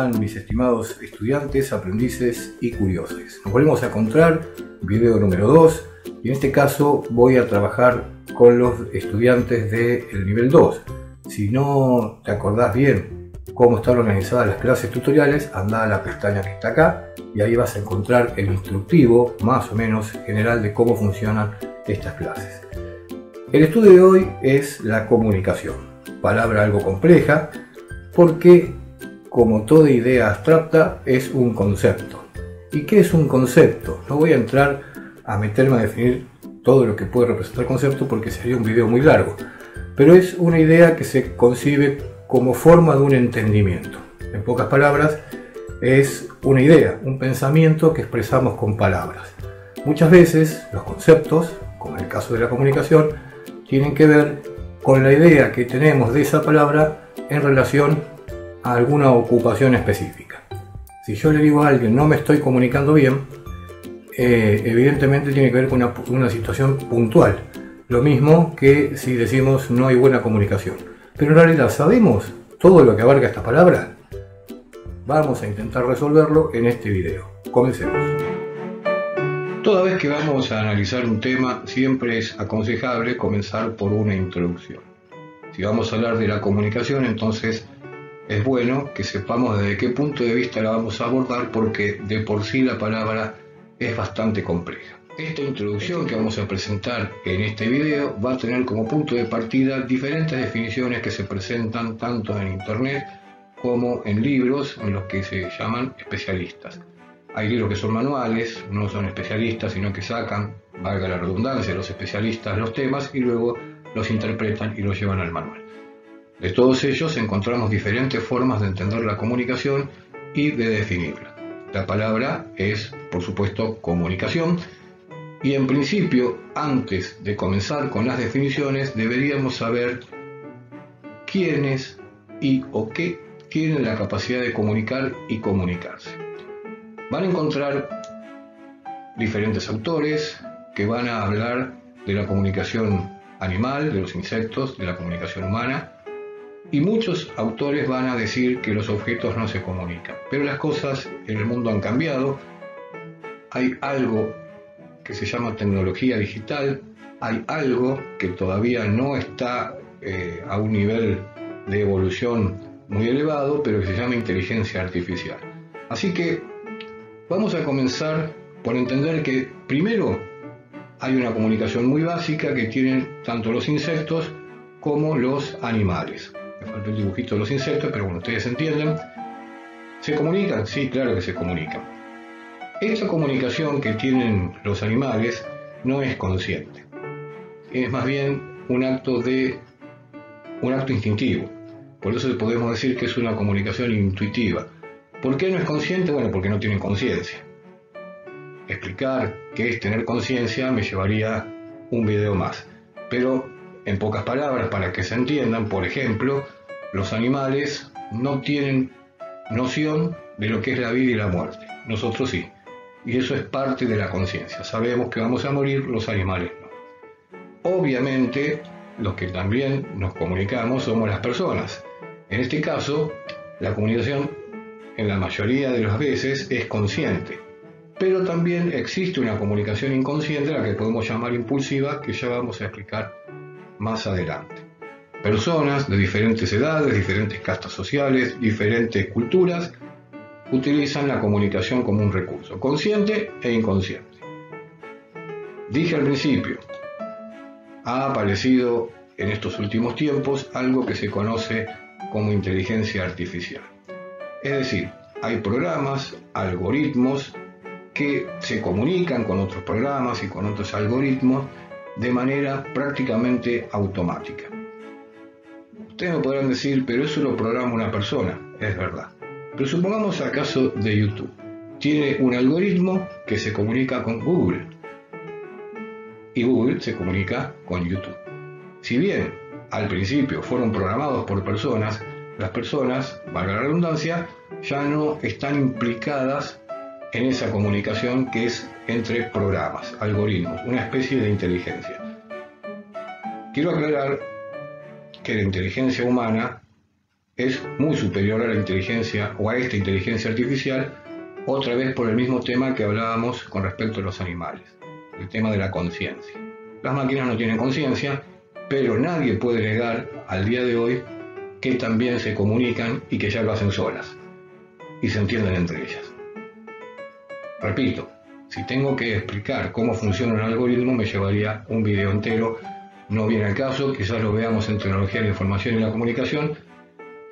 están mis estimados estudiantes, aprendices y curiosos? Nos volvemos a encontrar, video número 2, y en este caso voy a trabajar con los estudiantes del nivel 2. Si no te acordás bien cómo están organizadas las clases tutoriales, anda a la pestaña que está acá y ahí vas a encontrar el instructivo más o menos general de cómo funcionan estas clases. El estudio de hoy es la comunicación, palabra algo compleja porque, como toda idea abstracta, es un concepto. ¿Y qué es un concepto? No voy a entrar a meterme a definir todo lo que puede representar concepto porque sería un video muy largo, pero es una idea que se concibe como forma de un entendimiento. En pocas palabras, es una idea, un pensamiento que expresamos con palabras. Muchas veces los conceptos, como en el caso de la comunicación, tienen que ver con la idea que tenemos de esa palabra en relación a alguna ocupación específica. Si yo le digo a alguien no me estoy comunicando bien, evidentemente tiene que ver con una situación puntual. Lo mismo que si decimos no hay buena comunicación. Pero en realidad, ¿sabemos todo lo que abarca esta palabra? Vamos a intentar resolverlo en este video. Comencemos. Toda vez que vamos a analizar un tema, siempre es aconsejable comenzar por una introducción. Si vamos a hablar de la comunicación, entonces es bueno que sepamos desde qué punto de vista la vamos a abordar, porque de por sí la palabra es bastante compleja. Esta introducción que vamos a presentar en este video va a tener como punto de partida diferentes definiciones que se presentan tanto en internet como en libros en los que se llaman especialistas. Hay libros que son manuales, no son especialistas, sino que sacan, valga la redundancia, los especialistas los temas y luego los interpretan y los llevan al manual. De todos ellos encontramos diferentes formas de entender la comunicación y de definirla. La palabra es, por supuesto, comunicación, y en principio, antes de comenzar con las definiciones, deberíamos saber quiénes y o qué tienen la capacidad de comunicar y comunicarse. Van a encontrar diferentes autores que van a hablar de la comunicación animal, de los insectos, de la comunicación humana, y muchos autores van a decir que los objetos no se comunican. Pero las cosas en el mundo han cambiado, hay algo que se llama tecnología digital, hay algo que todavía no está a un nivel de evolución muy elevado, pero que se llama inteligencia artificial. Así que vamos a comenzar por entender que primero hay una comunicación muy básica que tienen tanto los insectos como los animales. Me falta el dibujito de los insectos, pero bueno, ustedes entienden. ¿Se comunican? Sí, claro que se comunican. Esta comunicación que tienen los animales no es consciente. Es más bien un acto instintivo. Por eso podemos decir que es una comunicación intuitiva. ¿Por qué no es consciente? Bueno, porque no tienen conciencia. Explicar qué es tener conciencia me llevaría un video más. Pero, en pocas palabras, para que se entiendan, por ejemplo, los animales no tienen noción de lo que es la vida y la muerte. Nosotros sí. Y eso es parte de la conciencia. Sabemos que vamos a morir, los animales no. Obviamente, los que también nos comunicamos somos las personas. En este caso, la comunicación en la mayoría de las veces es consciente. Pero también existe una comunicación inconsciente, la que podemos llamar impulsiva, que ya vamos a explicar más adelante. Personas de diferentes edades, diferentes castas sociales, diferentes culturas, utilizan la comunicación como un recurso, consciente e inconsciente. Dije al principio, ha aparecido en estos últimos tiempos algo que se conoce como inteligencia artificial. Es decir, hay programas, algoritmos, que se comunican con otros programas y con otros algoritmos de manera prácticamente automática. Ustedes me podrán decir, pero eso lo programa una persona. Es verdad. Pero supongamos el caso de YouTube. Tiene un algoritmo que se comunica con Google. Y Google se comunica con YouTube. Si bien al principio fueron programados por personas, las personas, valga la redundancia, ya no están implicadas en esa comunicación que es entre programas, algoritmos, una especie de inteligencia. Quiero aclarar que la inteligencia humana es muy superior a la inteligencia o a esta inteligencia artificial, otra vez por el mismo tema que hablábamos con respecto a los animales, el tema de la conciencia. Las máquinas no tienen conciencia, pero nadie puede negar al día de hoy que también se comunican y que ya lo hacen solas y se entienden entre ellas. Repito, si tengo que explicar cómo funciona un algoritmo me llevaría un video entero, no viene al caso, quizás lo veamos en tecnología de la información y la comunicación,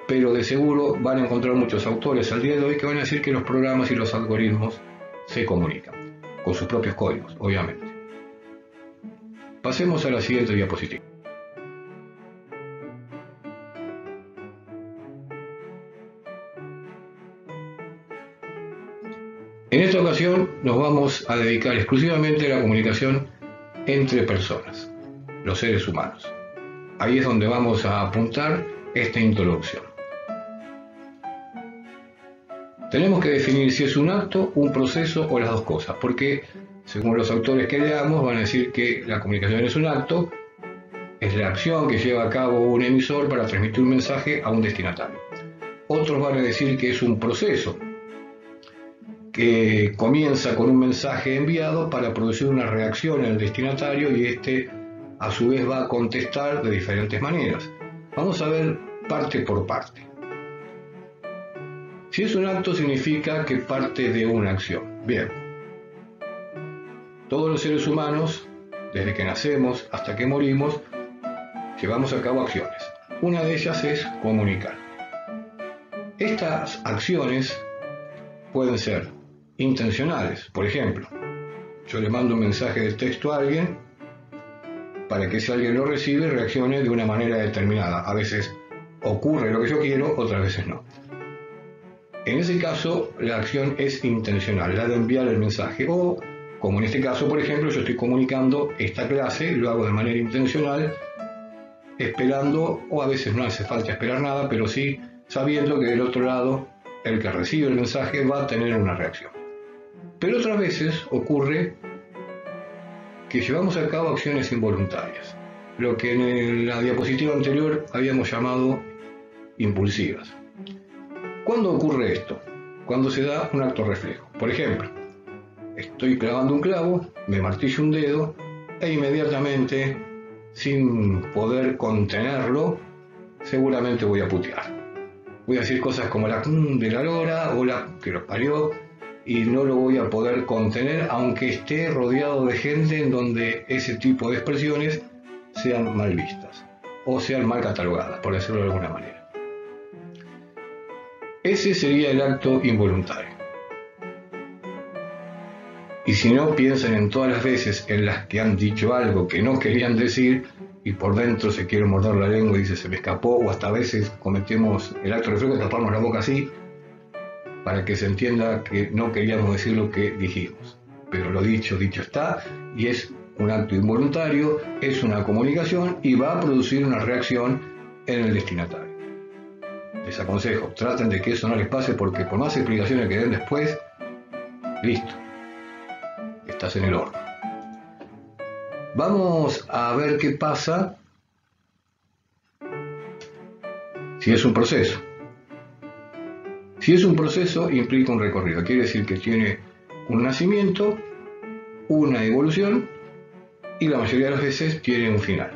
pero de seguro van a encontrar muchos autores al día de hoy que van a decir que los programas y los algoritmos se comunican, con sus propios códigos, obviamente. Pasemos a la siguiente diapositiva. En esta ocasión nos vamos a dedicar exclusivamente a la comunicación entre personas, los seres humanos. Ahí es donde vamos a apuntar esta introducción. Tenemos que definir si es un acto, un proceso o las dos cosas, porque según los autores que leamos van a decir que la comunicación es un acto, es la acción que lleva a cabo un emisor para transmitir un mensaje a un destinatario. Otros van a decir que es un proceso, que comienza con un mensaje enviado para producir una reacción en el destinatario y este a su vez va a contestar de diferentes maneras. Vamos a ver parte por parte. Si es un acto significa que parte de una acción. Bien. Todos los seres humanos, desde que nacemos hasta que morimos, llevamos a cabo acciones. Una de ellas es comunicar. Estas acciones pueden ser intencionales. Por ejemplo, yo le mando un mensaje de texto a alguien para que si alguien lo recibe reaccione de una manera determinada. A veces ocurre lo que yo quiero, otras veces no. En ese caso, la acción es intencional, la de enviar el mensaje. O, como en este caso, por ejemplo, yo estoy comunicando esta clase, lo hago de manera intencional, esperando, o a veces no hace falta esperar nada, pero sí sabiendo que del otro lado, el que recibe el mensaje va a tener una reacción. Pero otras veces ocurre que llevamos a cabo acciones involuntarias, lo que en la diapositiva anterior habíamos llamado impulsivas. ¿Cuándo ocurre esto? Cuando se da un acto reflejo. Por ejemplo, estoy clavando un clavo, me martillo un dedo e inmediatamente, sin poder contenerlo, seguramente voy a putear. Voy a decir cosas como la de la lora o la que los parió y no lo voy a poder contener aunque esté rodeado de gente en donde ese tipo de expresiones sean mal vistas o sean mal catalogadas, por decirlo de alguna manera. Ese sería el acto involuntario. Y si no, piensen en todas las veces en las que han dicho algo que no querían decir y por dentro se quiere morder la lengua y dice se me escapó, o hasta a veces cometemos el acto reflejo de taparnos la boca así para que se entienda que no queríamos decir lo que dijimos. Pero lo dicho, dicho está, y es un acto involuntario, es una comunicación y va a producir una reacción en el destinatario. Les aconsejo, traten de que eso no les pase porque por más explicaciones que den después, listo, estás en el horno. Vamos a ver qué pasa si es un proceso. Si es un proceso, implica un recorrido. Quiere decir que tiene un nacimiento, una evolución y la mayoría de las veces tiene un final.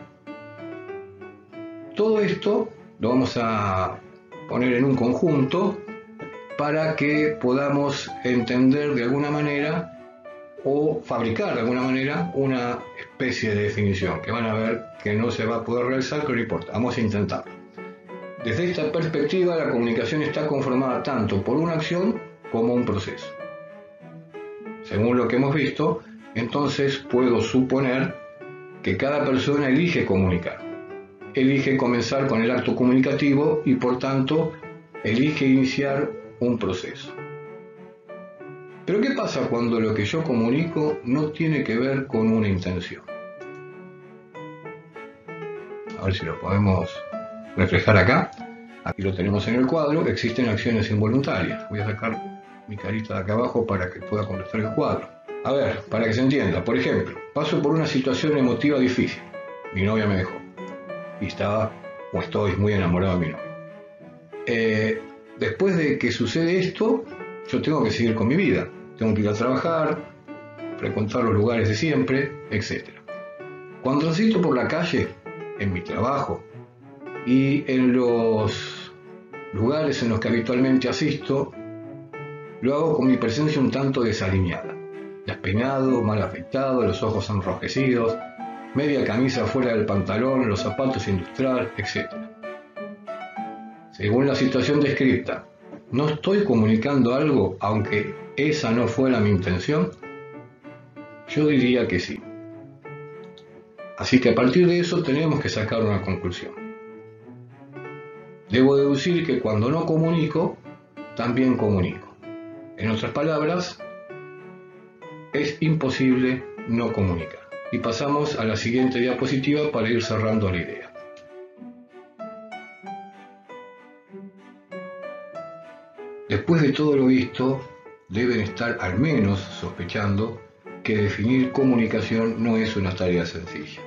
Todo esto lo vamos a poner en un conjunto para que podamos entender de alguna manera o fabricar de alguna manera una especie de definición que van a ver que no se va a poder realizar, pero no importa, vamos a intentarlo. Desde esta perspectiva, la comunicación está conformada tanto por una acción como un proceso. Según lo que hemos visto, entonces puedo suponer que cada persona elige comunicar. Elige comenzar con el acto comunicativo y por tanto elige iniciar un proceso. Pero ¿qué pasa cuando lo que yo comunico no tiene que ver con una intención? A ver si lo podemos reflejar acá. Aquí lo tenemos en el cuadro. Existen acciones involuntarias. Voy a sacar mi carita de acá abajo para que pueda completar el cuadro. A ver, para que se entienda. Por ejemplo, paso por una situación emotiva difícil. Mi novia me dejó. Y estaba o estoy muy enamorado de mi novia. Después de que sucede esto, yo tengo que seguir con mi vida. Tengo que ir a trabajar, frecuentar los lugares de siempre, etc. Cuando transito por la calle, en mi trabajo y en los lugares en los que habitualmente asisto, lo hago con mi presencia un tanto desalineada. Despeinado, mal afeitado, los ojos enrojecidos, media camisa fuera del pantalón, los zapatos industriales, etc. Según la situación descrita, ¿no estoy comunicando algo aunque esa no fuera mi intención? Yo diría que sí. Así que a partir de eso tenemos que sacar una conclusión. Debo deducir que cuando no comunico, también comunico. En otras palabras, es imposible no comunicar. Y pasamos a la siguiente diapositiva para ir cerrando la idea. Después de todo lo visto, deben estar al menos sospechando que definir comunicación no es una tarea sencilla.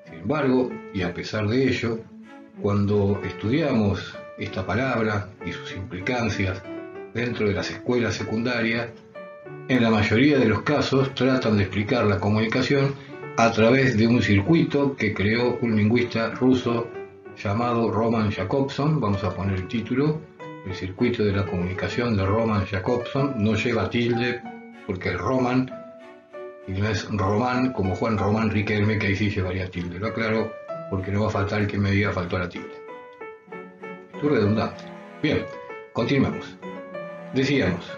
Sin embargo, y a pesar de ello, cuando estudiamos esta palabra y sus implicancias dentro de las escuelas secundarias, en la mayoría de los casos tratan de explicar la comunicación a través de un circuito que creó un lingüista ruso llamado Roman Jakobson. Vamos a poner el título: el circuito de la comunicación de Roman Jakobson. No lleva tilde porque es Roman y no es Román como Juan Román Riquelme, que ahí sí llevaría tilde. Lo aclaro porque no va a faltar el que me diga faltó la tilde. Estoy redundante. Bien, continuamos. Decíamos,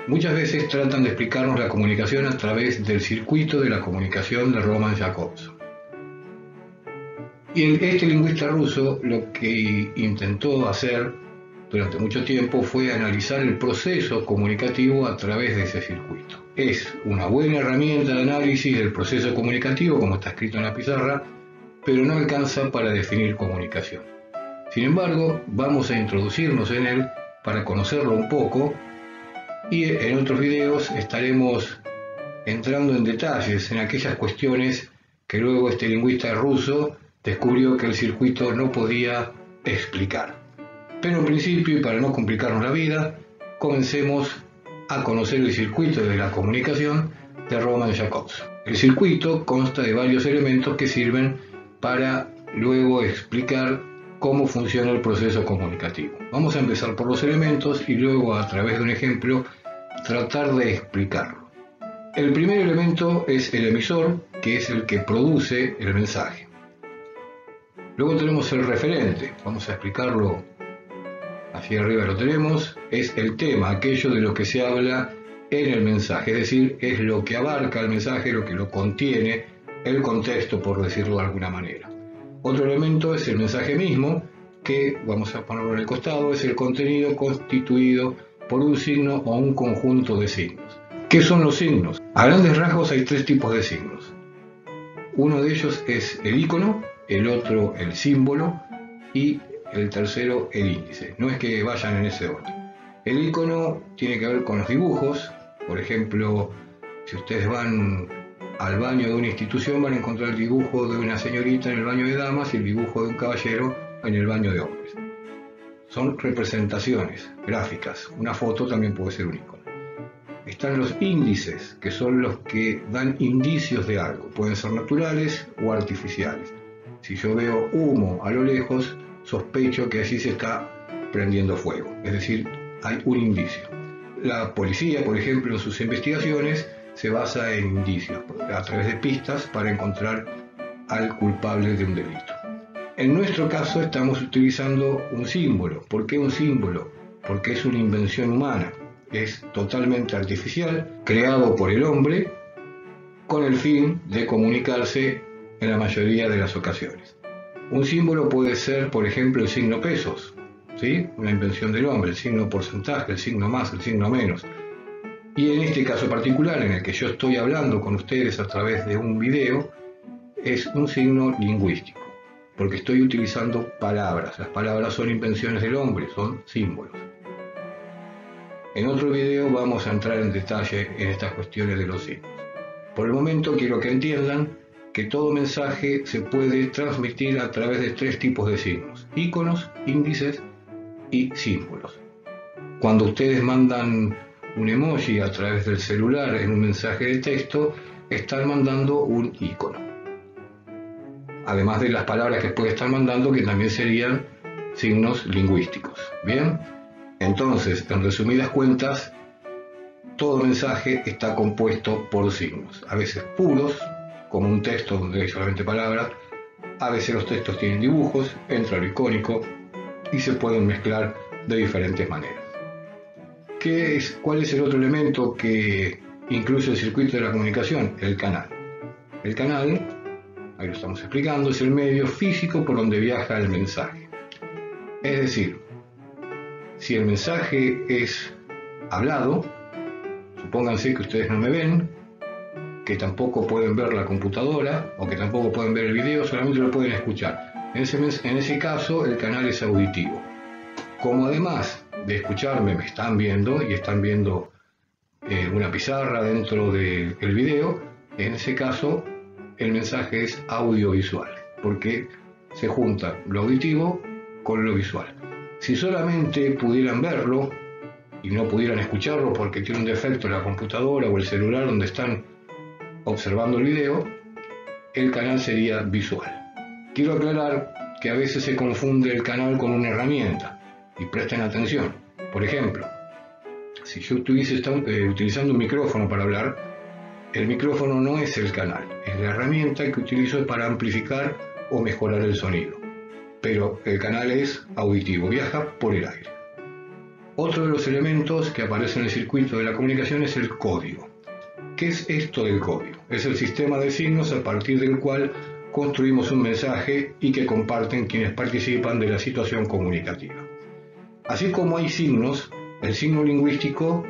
muchas veces tratan de explicarnos la comunicación a través del circuito de la comunicación de Roman Jakobson. Y este lingüista ruso lo que intentó hacer durante mucho tiempo fue analizar el proceso comunicativo a través de ese circuito. Es una buena herramienta de análisis del proceso comunicativo, como está escrito en la pizarra, pero no alcanza para definir comunicación. Sin embargo, vamos a introducirnos en él para conocerlo un poco, y en otros videos estaremos entrando en detalles en aquellas cuestiones que luego este lingüista ruso descubrió que el circuito no podía explicar. Pero en principio, y para no complicarnos la vida, comencemos a conocer el circuito de la comunicación de Roman Jakobson. El circuito consta de varios elementos que sirven para luego explicar cómo funciona el proceso comunicativo. Vamos a empezar por los elementos y luego, a través de un ejemplo, tratar de explicarlo. El primer elemento es el emisor, que es el que produce el mensaje. Luego tenemos el referente. Vamos a explicarlo. Hacia arriba lo tenemos. Es el tema, aquello de lo que se habla en el mensaje, es decir, es lo que abarca el mensaje, lo que lo contiene, el contexto, por decirlo de alguna manera. Otro elemento es el mensaje mismo, que, vamos a ponerlo en el costado, es el contenido constituido por un signo o un conjunto de signos. ¿Qué son los signos? A grandes rasgos hay tres tipos de signos. Uno de ellos es el icono, el otro el símbolo y el tercero el índice. No es que vayan en ese orden. El icono tiene que ver con los dibujos. Por ejemplo, si ustedes van al baño de una institución, van a encontrar el dibujo de una señorita en el baño de damas y el dibujo de un caballero en el baño de hombres. Son representaciones gráficas. Una foto también puede ser un icono. Están los índices, que son los que dan indicios de algo. Pueden ser naturales o artificiales. Si yo veo humo a lo lejos, sospecho que allí se está prendiendo fuego. Es decir, hay un indicio. La policía, por ejemplo, en sus investigaciones se basa en indicios, a través de pistas para encontrar al culpable de un delito. En nuestro caso estamos utilizando un símbolo. ¿Por qué un símbolo? Porque es una invención humana. Es totalmente artificial, creado por el hombre, con el fin de comunicarse en la mayoría de las ocasiones. Un símbolo puede ser, por ejemplo, el signo pesos, ¿sí? Una invención del hombre, el signo porcentaje, el signo más, el signo menos. Y en este caso particular, en el que yo estoy hablando con ustedes a través de un video, es un signo lingüístico, porque estoy utilizando palabras. Las palabras son invenciones del hombre, son símbolos. En otro video vamos a entrar en detalle en estas cuestiones de los signos. Por el momento quiero que entiendan que todo mensaje se puede transmitir a través de tres tipos de signos: íconos, índices y símbolos. Cuando ustedes mandan un emoji a través del celular en un mensaje de texto, están mandando un icono. Además de las palabras que puede estar mandando, que también serían signos lingüísticos. Bien, entonces, en resumidas cuentas, todo mensaje está compuesto por signos, a veces puros, como un texto donde hay solamente palabras, a veces los textos tienen dibujos, entra lo icónico y se pueden mezclar de diferentes maneras. ¿Cuál es el otro elemento que incluye el circuito de la comunicación? El canal. El canal, ahí lo estamos explicando, es el medio físico por donde viaja el mensaje. Es decir, si el mensaje es hablado, supónganse que ustedes no me ven, que tampoco pueden ver la computadora o que tampoco pueden ver el video, solamente lo pueden escuchar. En ese caso, el canal es auditivo. Como además de escucharme me están viendo y están viendo una pizarra dentro del video, en ese caso el mensaje es audiovisual, porque se junta lo auditivo con lo visual. Si solamente pudieran verlo y no pudieran escucharlo porque tiene un defecto la computadora o el celular donde están observando el video, el canal sería visual. Quiero aclarar que a veces se confunde el canal con una herramienta, y presten atención. Por ejemplo, si yo estuviese utilizando un micrófono para hablar, el micrófono no es el canal, es la herramienta que utilizo para amplificar o mejorar el sonido. Pero el canal es auditivo, viaja por el aire. Otro de los elementos que aparece en el circuito de la comunicación es el código. ¿Qué es esto del código? Es el sistema de signos a partir del cual construimos un mensaje y que comparten quienes participan de la situación comunicativa. Así como hay signos, el signo lingüístico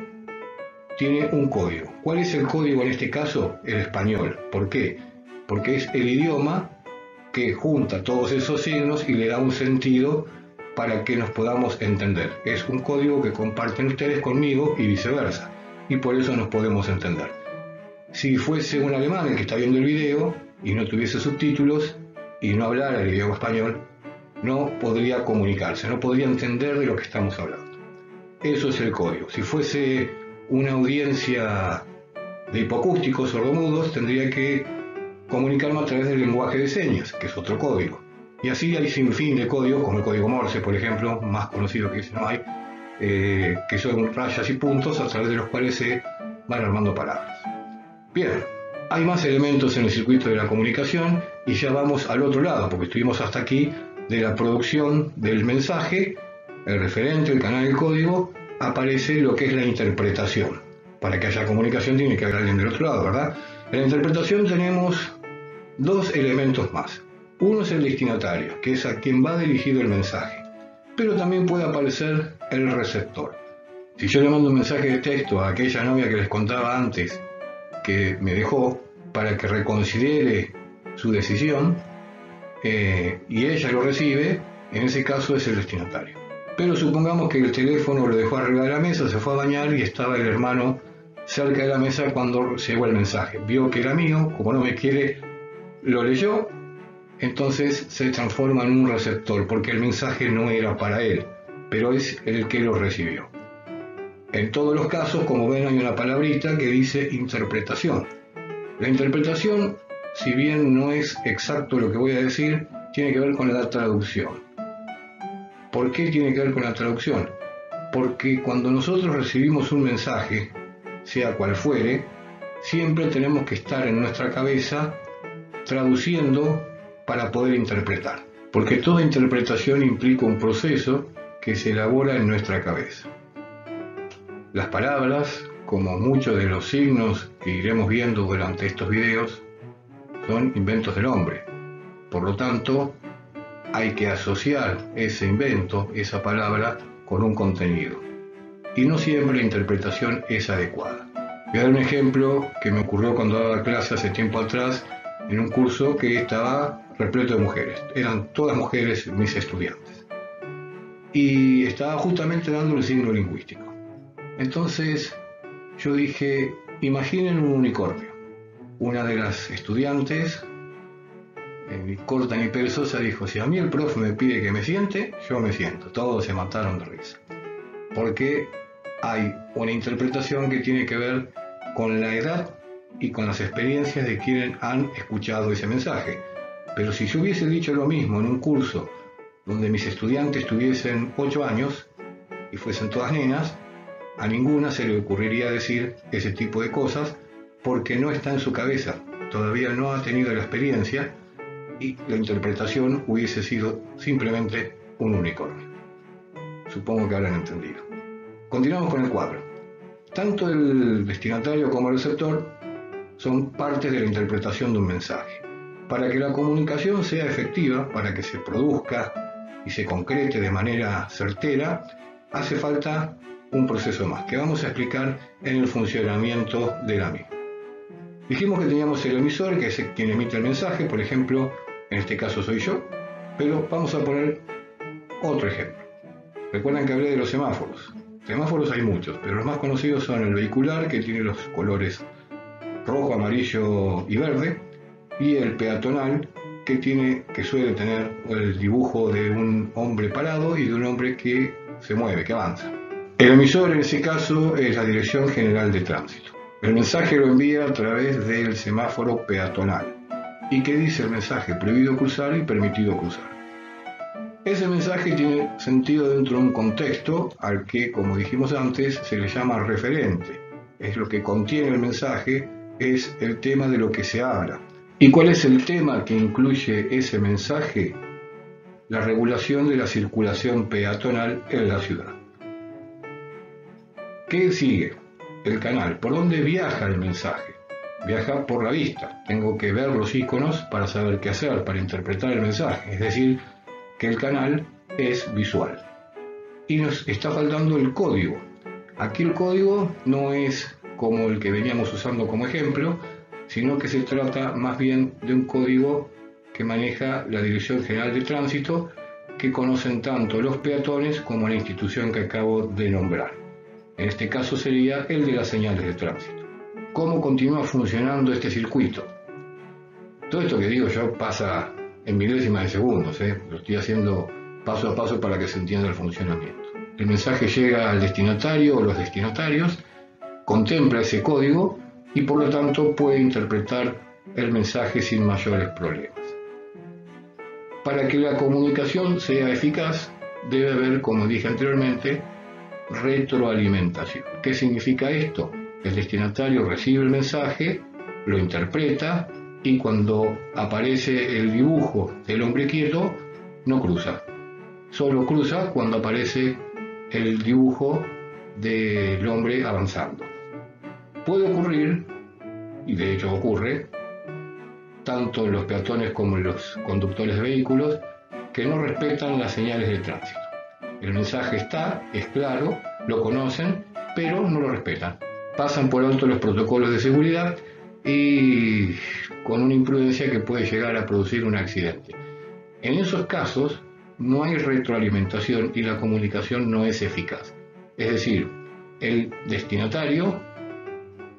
tiene un código. ¿Cuál es el código en este caso? El español. ¿Por qué? Porque es el idioma que junta todos esos signos y le da un sentido para que nos podamos entender. Es un código que comparten ustedes conmigo y viceversa, y por eso nos podemos entender. Si fuese un alemán el que está viendo el video y no tuviese subtítulos y no hablara el idioma español, no podría comunicarse, no podría entender de lo que estamos hablando. Eso es el código. Si fuese una audiencia de hipoacústicos sordomudos, tendría que comunicarme a través del lenguaje de señas, que es otro código. Y así hay sin fin de códigos, como el código Morse, por ejemplo, más conocido que ese no hay, que son rayas y puntos a través de los cuales se van armando palabras. Bien, hay más elementos en el circuito de la comunicación y ya vamos al otro lado, porque estuvimos hasta aquí de la producción del mensaje, el referente, el canal, el código, aparece lo que es la interpretación. Para que haya comunicación tiene que haber alguien del otro lado, ¿verdad? En la interpretación tenemos dos elementos más. Uno es el destinatario, que es a quien va dirigido el mensaje, pero también puede aparecer el receptor. Si yo le mando un mensaje de texto a aquella novia que les contaba antes, que me dejó para que reconsidere su decisión, y ella lo recibe, en ese caso es el destinatario. Pero supongamos que el teléfono lo dejó arriba de la mesa, se fue a bañar y estaba el hermano cerca de la mesa cuando llegó el mensaje. Vio que era mío, como no me quiere, lo leyó, entonces se transforma en un receptor, porque el mensaje no era para él, pero es el que lo recibió. En todos los casos, como ven, hay una palabrita que dice interpretación. La interpretación, si bien no es exacto lo que voy a decir, tiene que ver con la traducción. ¿Por qué tiene que ver con la traducción? Porque cuando nosotros recibimos un mensaje, sea cual fuere, siempre tenemos que estar en nuestra cabeza traduciendo para poder interpretar. Porque toda interpretación implica un proceso que se elabora en nuestra cabeza. Las palabras, como muchos de los signos que iremos viendo durante estos videos, son inventos del hombre. Por lo tanto, hay que asociar ese invento, esa palabra, con un contenido. Y no siempre la interpretación es adecuada. Voy a dar un ejemplo que me ocurrió cuando daba clase hace tiempo atrás en un curso que estaba repleto de mujeres. Eran todas mujeres mis estudiantes. Y estaba justamente dando el signo lingüístico. Entonces yo dije, imaginen un unicornio. Una de las estudiantes ni corta ni perezosa, dijo: si a mí el profe me pide que me siente, yo me siento. Todos se mataron de risa. Porque hay una interpretación que tiene que ver con la edad y con las experiencias de quienes han escuchado ese mensaje. Pero si yo hubiese dicho lo mismo en un curso donde mis estudiantes tuviesen 8 años y fuesen todas nenas, a ninguna se le ocurriría decir ese tipo de cosas porque no está en su cabeza, todavía no ha tenido la experiencia y la interpretación hubiese sido simplemente un unicornio. Supongo que habrán entendido. Continuamos con el cuadro. Tanto el destinatario como el receptor son partes de la interpretación de un mensaje. Para que la comunicación sea efectiva, para que se produzca y se concrete de manera certera, hace falta un proceso más, que vamos a explicar en el funcionamiento de la misma. Dijimos que teníamos el emisor, que es quien emite el mensaje, por ejemplo, en este caso soy yo, pero vamos a poner otro ejemplo. Recuerdan que hablé de los semáforos. Semáforos hay muchos, pero los más conocidos son el vehicular, que tiene los colores rojo, amarillo y verde, y el peatonal, que suele tener el dibujo de un hombre parado y de un hombre que se mueve, que avanza. El emisor en ese caso es la Dirección General de Tránsito. El mensaje lo envía a través del semáforo peatonal. ¿Y qué dice el mensaje? Prohibido cruzar y permitido cruzar. Ese mensaje tiene sentido dentro de un contexto al que, como dijimos antes, se le llama referente. Es lo que contiene el mensaje, es el tema de lo que se habla. ¿Y cuál es el tema que incluye ese mensaje? La regulación de la circulación peatonal en la ciudad. ¿Qué sigue? El canal. ¿Por dónde viaja el mensaje? Viaja por la vista. Tengo que ver los iconos para saber qué hacer, para interpretar el mensaje. Es decir, que el canal es visual. Y nos está faltando el código. Aquí el código no es como el que veníamos usando como ejemplo, sino que se trata más bien de un código que maneja la Dirección General de Tránsito, que conocen tanto los peatones como la institución que acabo de nombrar. En este caso sería el de las señales de tránsito. ¿Cómo continúa funcionando este circuito? Todo esto que digo yo pasa en milésimas de segundos, Lo estoy haciendo paso a paso para que se entienda el funcionamiento. El mensaje llega al destinatario o los destinatarios, contempla ese código y por lo tanto puede interpretar el mensaje sin mayores problemas. Para que la comunicación sea eficaz, debe haber, como dije anteriormente, retroalimentación. ¿Qué significa esto? El destinatario recibe el mensaje, lo interpreta y cuando aparece el dibujo del hombre quieto, no cruza. Solo cruza cuando aparece el dibujo del hombre avanzando. Puede ocurrir, y de hecho ocurre, tanto en los peatones como en los conductores de vehículos, que no respetan las señales de tránsito. El mensaje está, es claro, lo conocen, pero no lo respetan. Pasan por alto los protocolos de seguridad y con una imprudencia que puede llegar a producir un accidente. En esos casos no hay retroalimentación y la comunicación no es eficaz. Es decir, el destinatario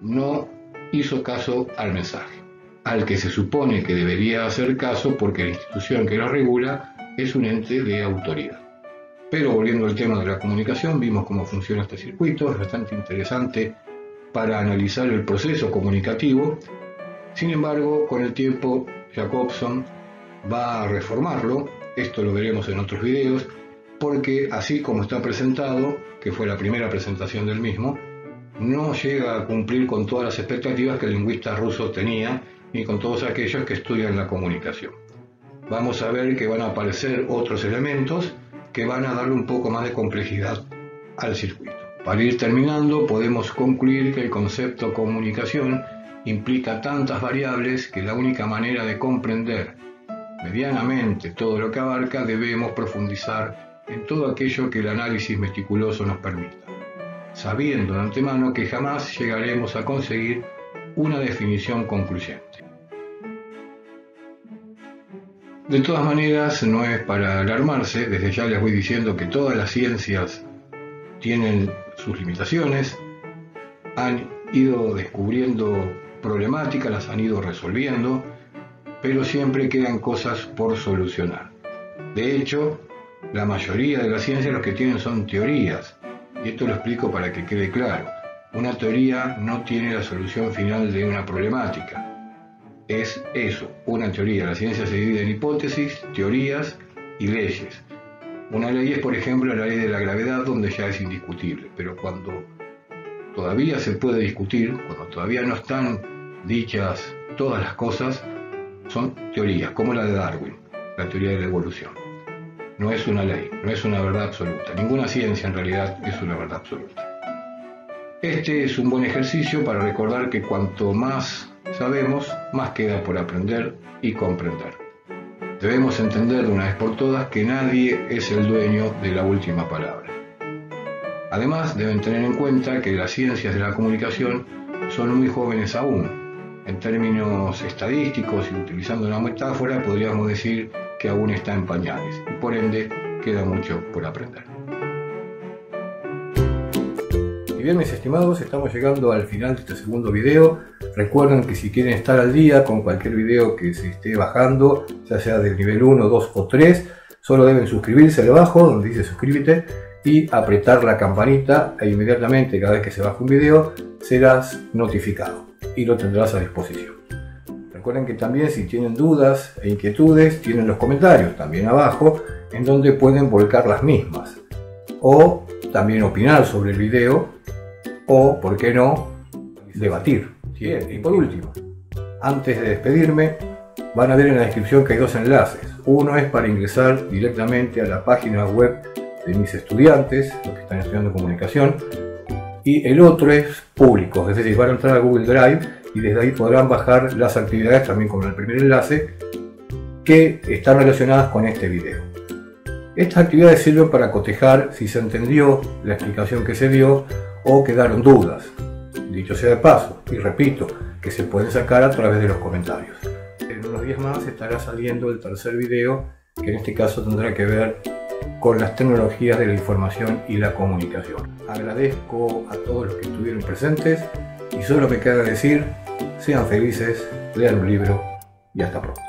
no hizo caso al mensaje, al que se supone que debería hacer caso porque la institución que lo regula es un ente de autoridad. Pero volviendo al tema de la comunicación, vimos cómo funciona este circuito, es bastante interesante para analizar el proceso comunicativo. Sin embargo, con el tiempo Jacobson va a reformarlo, esto lo veremos en otros videos, porque así como está presentado, que fue la primera presentación del mismo, no llega a cumplir con todas las expectativas que el lingüista ruso tenía, ni con todos aquellos que estudian la comunicación. Vamos a ver que van a aparecer otros elementos que van a darle un poco más de complejidad al circuito. Para ir terminando, podemos concluir que el concepto comunicación implica tantas variables que la única manera de comprender medianamente todo lo que abarca debemos profundizar en todo aquello que el análisis meticuloso nos permita, sabiendo de antemano que jamás llegaremos a conseguir una definición concluyente. De todas maneras, no es para alarmarse, desde ya les voy diciendo que todas las ciencias tienen sus limitaciones, han ido descubriendo problemáticas, las han ido resolviendo, pero siempre quedan cosas por solucionar. De hecho, la mayoría de las ciencias lo que tienen son teorías, y esto lo explico para que quede claro. Una teoría no tiene la solución final de una problemática. Es eso, una teoría. La ciencia se divide en hipótesis, teorías y leyes. Una ley es, por ejemplo, la ley de la gravedad, donde ya es indiscutible, pero cuando todavía se puede discutir, cuando todavía no están dichas todas las cosas, son teorías, como la de Darwin, la teoría de la evolución. No es una ley, no es una verdad absoluta. Ninguna ciencia en realidad es una verdad absoluta. Este es un buen ejercicio para recordar que cuanto más sabemos, más queda por aprender y comprender. Debemos entender de una vez por todas que nadie es el dueño de la última palabra. Además, deben tener en cuenta que las ciencias de la comunicación son muy jóvenes aún. En términos estadísticos y utilizando una metáfora, podríamos decir que aún está en pañales y por ende queda mucho por aprender. Y bien, mis estimados, estamos llegando al final de este segundo video. Recuerden que si quieren estar al día con cualquier video que se esté bajando, ya sea del nivel 1, 2 o 3, solo deben suscribirse abajo donde dice suscríbete y apretar la campanita e inmediatamente cada vez que se baje un video serás notificado y lo tendrás a disposición. Recuerden que también si tienen dudas e inquietudes tienen los comentarios también abajo en donde pueden volcar las mismas o también opinar sobre el video o, por qué no, debatir. Bien, y por último, antes de despedirme, van a ver en la descripción que hay dos enlaces. Uno es para ingresar directamente a la página web de mis estudiantes, los que están estudiando comunicación, y el otro es público, es decir, van a entrar a Google Drive y desde ahí podrán bajar las actividades, también como en el primer enlace, que están relacionadas con este video. Estas actividades sirven para cotejar si se entendió la explicación que se dio o quedaron dudas. Dicho sea de paso, y repito, que se pueden sacar a través de los comentarios. En unos días más estará saliendo el tercer video, que en este caso tendrá que ver con las tecnologías de la información y la comunicación. Agradezco a todos los que estuvieron presentes y solo me queda decir, sean felices, lean un libro y hasta pronto.